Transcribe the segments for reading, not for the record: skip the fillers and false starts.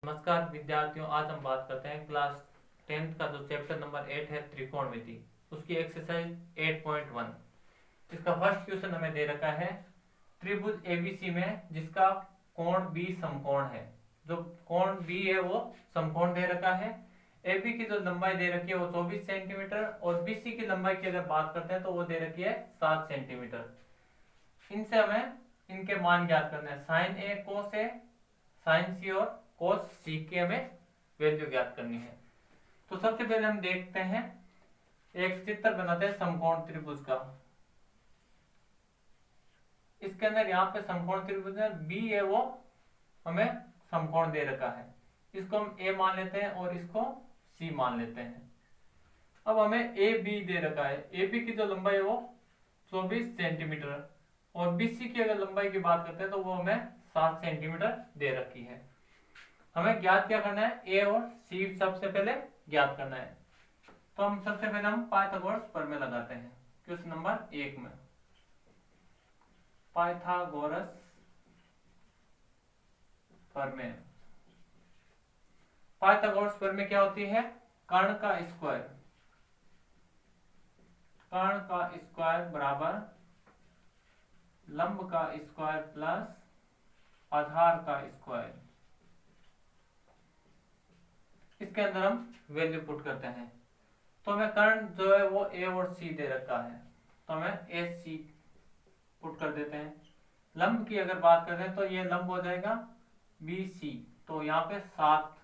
नमस्कार विद्यार्थियों, आज हम बात करते हैं क्लास 10th का जो चैप्टर नंबर 8 है त्रिकोणमिति, उसकी एक्सरसाइज 8.1। इसका फर्स्ट क्वेश्चन हमें दे रखा है त्रिभुज एबीसी में जिसका कोण बी समकोण है। जो कोण बी है वो समकोण दे रखा है। एबी की जो लंबाई दे रखी है वो 24 सेंटीमीटर और बीसी की लंबाई की अगर बात करते हैं तो वो दे रखी है 7 सेंटीमीटर। इनसे हमें इनके मान ज्ञात करना है। साइन ए कोस ए, साइन सी और कोस सी की हमें वैल्यू ज्ञात करनी है। तो सबसे पहले हम देखते हैं, एक चित्र बनाते हैं समकोण त्रिभुज का। इसके अंदर यहाँ पे समकोण त्रिभुज में बी है वो हमें समकोण दे रखा है। इसको हम ए मान लेते हैं और इसको सी मान लेते हैं। अब हमें ए बी दे रखा है। ए बी की जो लंबाई है वो 24 सेंटीमीटर और बी सी की अगर लंबाई की बात करते हैं तो वो हमें 7 सेंटीमीटर दे रखी है। हमें ज्ञात क्या करना है, ए और सी सबसे पहले ज्ञात करना है। तो हम सबसे पहले हम पाइथागोरस प्रमेय लगाते हैं। क्वेश्चन नंबर 1 में पाइथागोरस प्रमेय। पाइथागोरस प्रमेय क्या होती है? कर्ण का स्क्वायर, कर्ण का स्क्वायर बराबर लंब का स्क्वायर प्लस आधार का स्क्वायर। इसके अंदर हम वैल्यू पुट करते हैं। तो हमें कर्ण जो है वो ए और सी दे रखा है, तो हमें ए सी पुट कर देते हैं। लंब की अगर बात करें तो ये लंब हो जाएगा बी सी, तो यहाँ पे 7।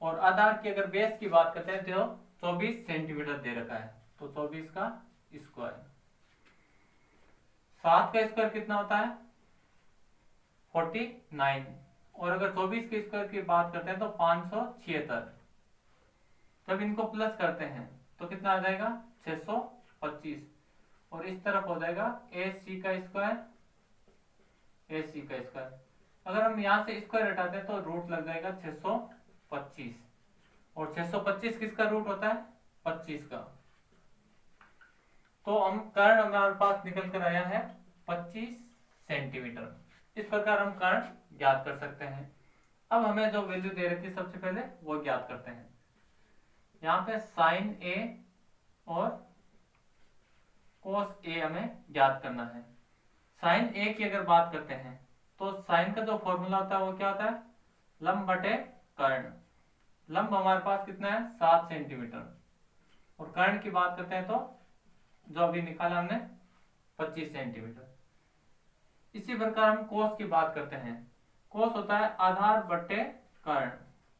और आधार की अगर बेस की बात करते हैं तो 24 सेंटीमीटर दे रखा है, तो 24 का स्क्वायर। 7 का स्क्वायर कितना होता है? 49। और अगर 24 के स्क्वायर की बात करते हैं तो 576। जब इनको प्लस करते हैं तो कितना आ जाएगा? 625। और इस तरफ हो जाएगा ए सी का स्क्वायर, ए सी का स्क्वायर। अगर हम यहां से स्क्वायर हटाते हैं तो रूट लग जाएगा 625। और 625 किसका रूट होता है? 25 का। तो हम कर्ण हमारे पास निकल कर आया है 25 सेंटीमीटर। इस प्रकार हम कर्ण ज्ञात कर सकते हैं। अब हमें जो वैल्यू दे रखी है सबसे पहले वो ज्ञात करते हैं। यहाँ पे साइन ए और कोस ए हमें ज्ञात करना है। साइन ए की अगर बात करते हैं तो साइन का जो फॉर्मूला होता है वो क्या होता है? लंब बटे कर्ण। लंब हमारे पास कितना है? 7 सेंटीमीटर। और कर्ण की बात करते हैं तो जो अभी निकाला हमने 25 सेंटीमीटर। इसी प्रकार हम कोस की बात करते हैं। कोस होता है आधार बटे कर्ण।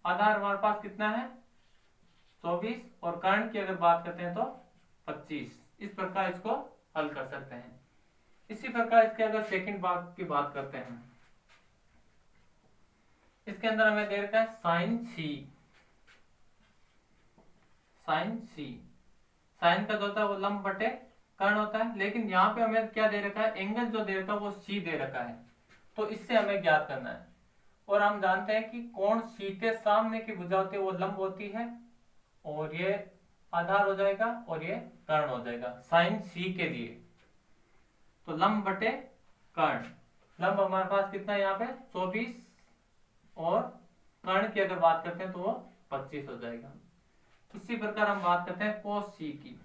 आधार हमारे पास कितना है? 24। और कर्ण की अगर बात करते हैं तो 25। इस प्रकार इसको हल कर सकते हैं। इसी प्रकार इसके अगर सेकंड भाग की बात करते हैं, इसके अंदर हमें दे रखा है साइन सी। साइन सी, साइन का जो होता है वो लंब बटे कर्ण होता है, लेकिन यहाँ पे हमें क्या दे रखा है? एंगल जो दे रखा है वो सी दे रखा है, तो इससे हमें ज्ञात करना है। और हम जानते हैं कि कोण सी के सामने की भुजा होती है वो लंब होती है, और ये आधार हो जाएगा और ये कर्ण हो जाएगा साइन सी के लिए। तो लंब बटे कर्ण। लंब हमारे पास कितना है यहाँ पे? 24। और कर्ण की अगर बात करते हैं तो वो 25 हो जाएगा। इसी प्रकार हम बात करते हैं कोस सी की।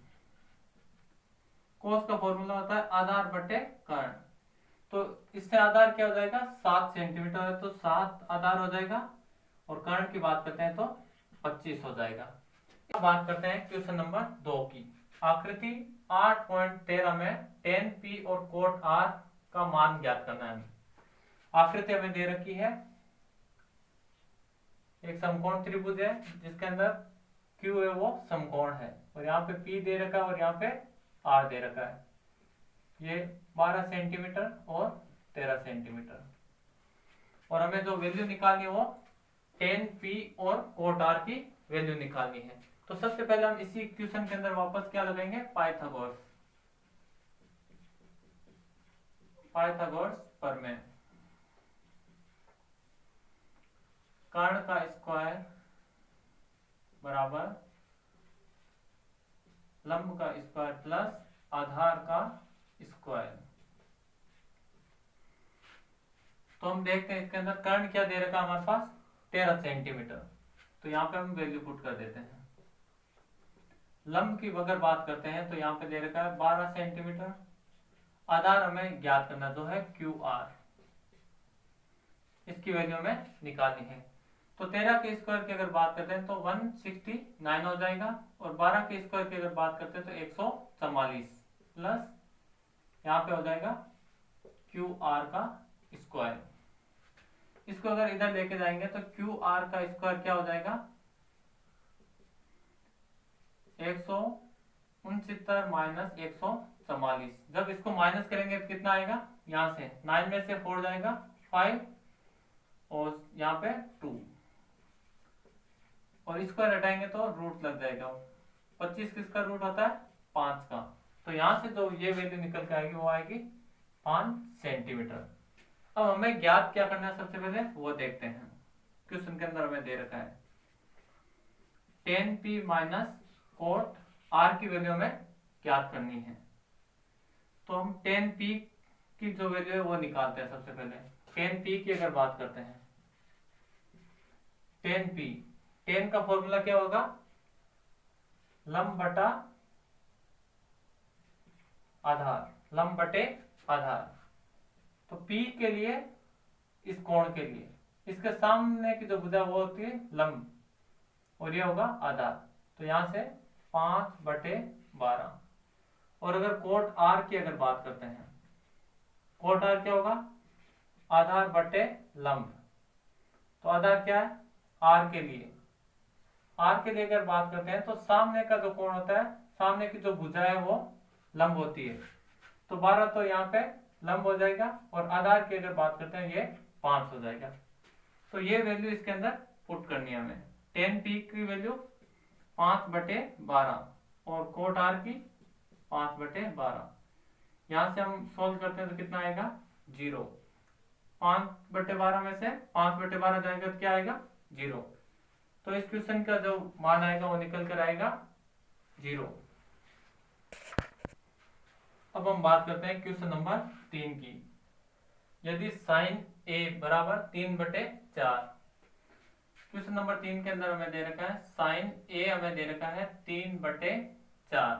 कोस का फॉर्मूला होता है आधार बटे कर्ण। तो इससे आधार क्या हो जाएगा? 7 सेंटीमीटर है, तो 7 आधार हो जाएगा। और कर्ण की बात करते हैं तो 25 हो जाएगा। अब बात करते हैं क्वेश्चन नंबर 2 की। आकृति 8.13 में tan P और cot R का मान ज्ञात करना है। आकृति हमें दे रखी है, एक समकोण त्रिभुज है जिसके अंदर Q है वो समकोण है, और यहाँ पे P दे रखा है और यहाँ पे R दे रखा है। ये 12 सेंटीमीटर और 13 सेंटीमीटर। और हमें जो वैल्यू निकालनी है वो tan P और cot R की वैल्यू निकालनी है। तो सबसे पहले हम इसी क्वेश्चन के अंदर वापस क्या लगाएंगे? पाइथागोरस। पाइथागोरस प्रमेय। कर्ण का स्क्वायर बराबर लंब का स्क्वायर प्लस आधार का स्क्वायर। तो हम देखते हैं इसके अंदर कर्ण क्या दे रखा है हमारे पास? 13 सेंटीमीटर। तो यहाँ पे हम वैल्यू पुट कर देते हैं। लंब की अगर बात करते हैं तो यहाँ पे दे रखा है 12 सेंटीमीटर। आधार हमें ज्ञात करना जो है QR, इसकी वैल्यू हमें निकालनी है। तो 13 के स्क्वायर की अगर बात करते हैं तो 169 हो जाएगा, और 12 के स्क्वायर की अगर बात करते हैं तो 144 प्लस यहाँ पे हो जाएगा QR का स्क्वायर। इसको अगर इधर लेके जाएंगे तो QR का स्क्वायर क्या हो जाएगा 169 माइनस 144। जब इसको माइनस करेंगे तो कितना आएगा, यहाँ से 9 में से 4 जाएगा 5 और यहाँ पे 2, और स्क्वायर हटाएंगे तो रूट लग जाएगा। 25 किसका रूट होता है 5 का। तो यहाँ से जो ये वैल्यू निकल के आएगी वो आएगी 5 सेंटीमीटर। अब हमें ज्ञात क्या करना है सबसे पहले वो देखते हैं। क्वेश्चन के अंदर हमें दे रखा है 10p माइनस कोट R की वैल्यू हमें ज्ञात करनी है। तो हम 10p की जो वैल्यू है वो निकालते हैं। सबसे पहले 10p की अगर बात करते हैं 10p, 10 का फॉर्मूला क्या होगा लंब बटा आधार, लंब बटे आधार। तो p के लिए इस कोण के लिए इसके सामने की जो भुजा वो होती है लंब, और ये होगा आधार। तो यहां से 5/12। और अगर कोट R की अगर बात करते हैं, कोट R क्या होगा आधार बटे लंब। तो आधार क्या है R के लिए, R के लिए अगर बात करते हैं तो सामने का जो कोण होता है, सामने की जो भुजा है वो लंब होती है। तो 12 तो यहाँ पे लंब हो जाएगा, और आधार की अगर बात करते हैं ये 5 हो जाएगा। तो ये वैल्यू इसके अंदर पुट करनी है हमें। 10p की वैल्यू 5/12 और कोट R की 5/12। यहां से हम सोल्व करते हैं तो कितना आएगा 0। 5/12 में से 5/12 जाएगा तो क्या आएगा 0। तो इस क्वेश्चन का जो मान आएगा वो निकल कर आएगा 0। अब हम बात करते हैं क्वेश्चन नंबर 3 की। यदि साइन A बराबर 3/4, क्वेश्चन नंबर 3 के अंदर हमें दे रखा है साइन A हमें दे रखा है 3/4।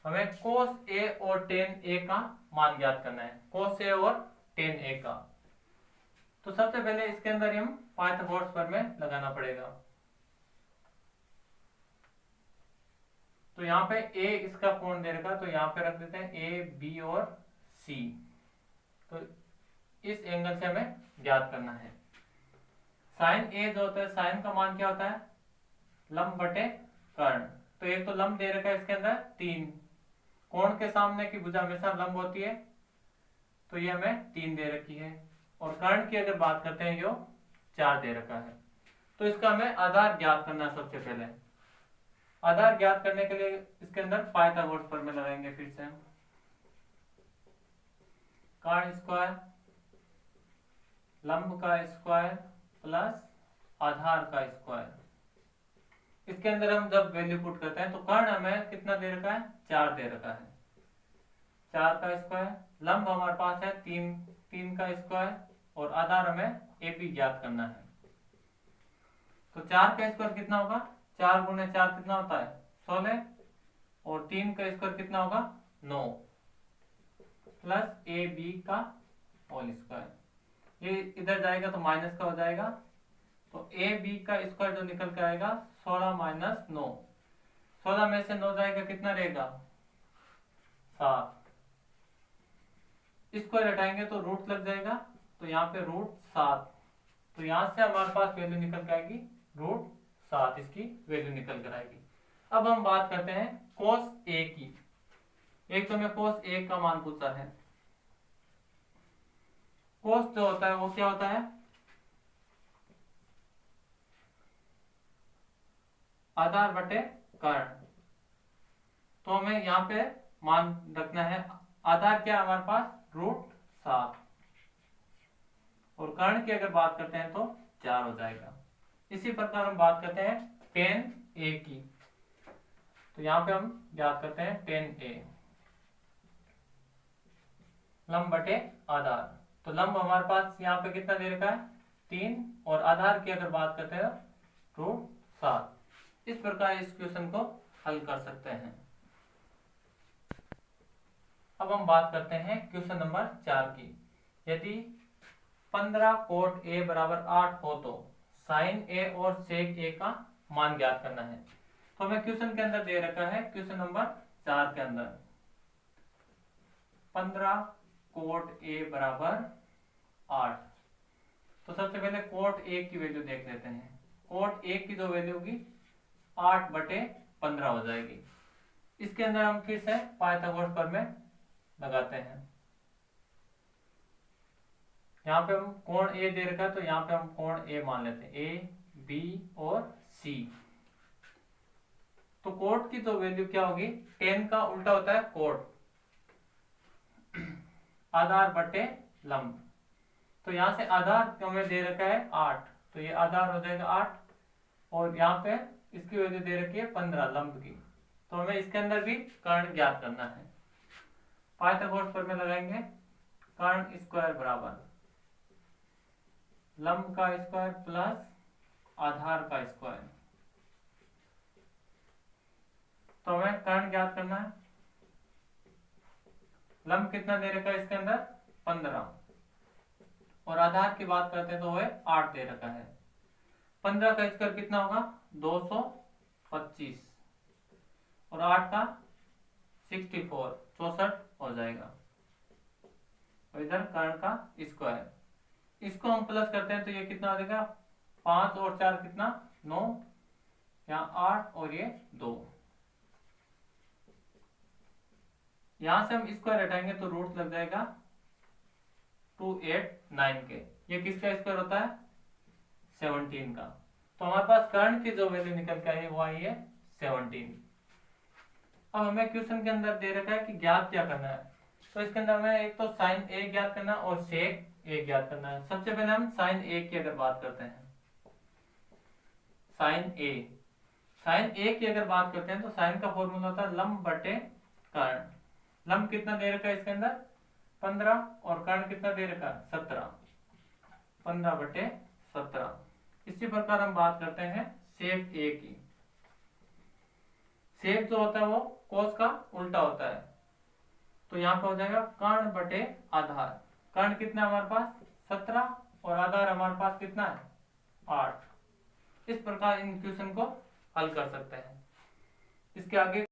हमें कोस A और टेन A का मान ज्ञात करना है, कोस A और टेन A का। तो सबसे पहले इसके अंदर हम पाइथागोरस प्रमेय लगाना पड़ेगा। तो यहाँ पे A इसका कोण दे रखा, तो यहाँ पे रख देते हैं A, B और C। तो इस एंगल से हमें ज्ञात करना है। साइन A जो होता है, साइन का मान क्या होता है लंब बटे कर्ण। तो एक तो लंब दे रखा है इसके अंदर 3, कोण के सामने की भुजा हमेशा लंब होती है, तो ये हमें 3 दे रखी है। और कर्ण की अगर बात करते हैं यो 4 दे रखा है। तो इसका हमें आधार ज्ञात करना है। सबसे पहले आधार ज्ञात करने के लिए इसके अंदर पाइथागोरस प्रमेय लगाएंगे। फिर से कर्ण स्क्वायर लंब का स्क्वायर प्लस आधार का स्क्वायर। इसके अंदर हम जब वैल्यू पुट करते हैं तो कर्ण हमें कितना दे रखा है 4 दे रखा है, 4 का स्क्वायर। लंब हमारे पास है 3 का स्क्वायर, और आधार हमें AP ज्ञात करना है। तो 4 का स्क्वायर कितना होगा 4 गुणे 4 कितना होता है 16, और 3 का स्क्वायर कितना होगा 9 प्लस AB का होल स्क्वायर। ये इधर जाएगा तो माइनस का हो जाएगा। तो AB का स्क्वायर जो निकल कर आएगा 16 माइनस 9। 16 में से 9 जाएगा कितना रहेगा 7। स्क्वायर हटाएंगे तो रूट लग जाएगा, तो यहाँ पे √7। तो यहाँ से हमारे पास वैल्यू निकल कर आएगी √7, इसकी वैल्यू निकल कर आएगी। अब हम बात करते हैं कोस A की। एक तो हमें कोस A का मान पूछा है। कोस जो होता है वो क्या होता है आधार बटे कर्ण। तो हमें यहाँ पे मान रखना है, आधार क्या है हमारे पास √7, और कर्ण की अगर बात करते हैं तो 4 हो जाएगा। इसी प्रकार हम बात करते हैं टेन A की। तो यहाँ पे हम ज्ञात करते हैं टेन A लंब बटे आधार। तो लंब हमारे पास यहाँ पे कितना दे रखा है 3 और आधार की अगर बात करते हैं √7। इस प्रकार इस क्वेश्चन को हल कर सकते हैं। अब हम बात करते हैं क्वेश्चन नंबर 4 की। यदि 15 कोट ए बराबर 8 हो तो साइन ए और सेक ए का मान ज्ञात करना है। तो हमें क्वेश्चन के अंदर दे रखा है, क्वेश्चन नंबर 4 के अंदर 15 कोट ए बराबर 8। तो सबसे पहले कोट ए की वैल्यू देख लेते हैं। कोट ए की जो वैल्यू होगी 8/15 हो जाएगी। इसके अंदर हम फिर से पाइथागोरस प्रमेय लगाते हैं। यहाँ पे हम कोण ए दे रखा है तो यहाँ पे हम कोण ए मान लेते हैं, ए बी और सी। तो कोट की तो वैल्यू क्या होगी, tan का उल्टा होता है कोट, आधार बटे लंब। तो यहाँ से आधार हमें दे रखा है 8, तो ये आधार हो जाएगा 8 और यहाँ पे इसकी वैल्यू दे रखी है 15 लंब की। तो हमें इसके अंदर भी कर्ण ज्ञात करना है। पाइथागोरस प्रमेय लगाएंगे, कर्ण स्क्वायर बराबर लंब का स्क्वायर प्लस आधार का स्क्वायर। तो हमें कर्ण ज्ञात करना है। लंब कितना दे रखा है इसके अंदर 15 और आधार की बात करते हैं तो वह 8 दे रखा है। 15 का स्क्वायर कितना होगा 225 और 8 का 64 हो जाएगा। और इधर कर्ण का स्क्वायर, इसको हम प्लस करते हैं तो ये कितना हो जाएगा 5 और 4 कितना 9, यहाँ 8 और ये 2। यहां से हम स्क्वायर हटाएंगे तो रूट लग जाएगा 289 के। ये किसका स्क्वायर होता है 17 का। तो हमारे पास कर्ण की जो वैल्यू निकल के आई वो आई है 17। अब हमें क्वेश्चन के अंदर दे रखा है कि ज्ञात क्या करना है। तो इसके अंदर हमें एक तो साइन ए ज्ञात करना है और सेक ए ज्ञात करना है। सबसे पहले हम साइन ए की अगर बात करते हैं, साइन ए की अगर बात करते हैं तो साइन का फॉर्मूला होता है लंब बटे कर्ण। लंब कितना दे रखा है इसके अंदर 15 और कर्ण कितना दे रखा है 17, 15/17। इसी प्रकार हम बात करते हैं सेक ए की। सेक जो होता है वो कोस का उल्टा होता है, तो यहाँ पे हो जाएगा कर्ण बटे आधार। कर्ण कितना है हमारे पास 17 और आधार हमारे पास कितना है 8। इस प्रकार इन क्वेश्चन को हल कर सकते हैं। इसके आगे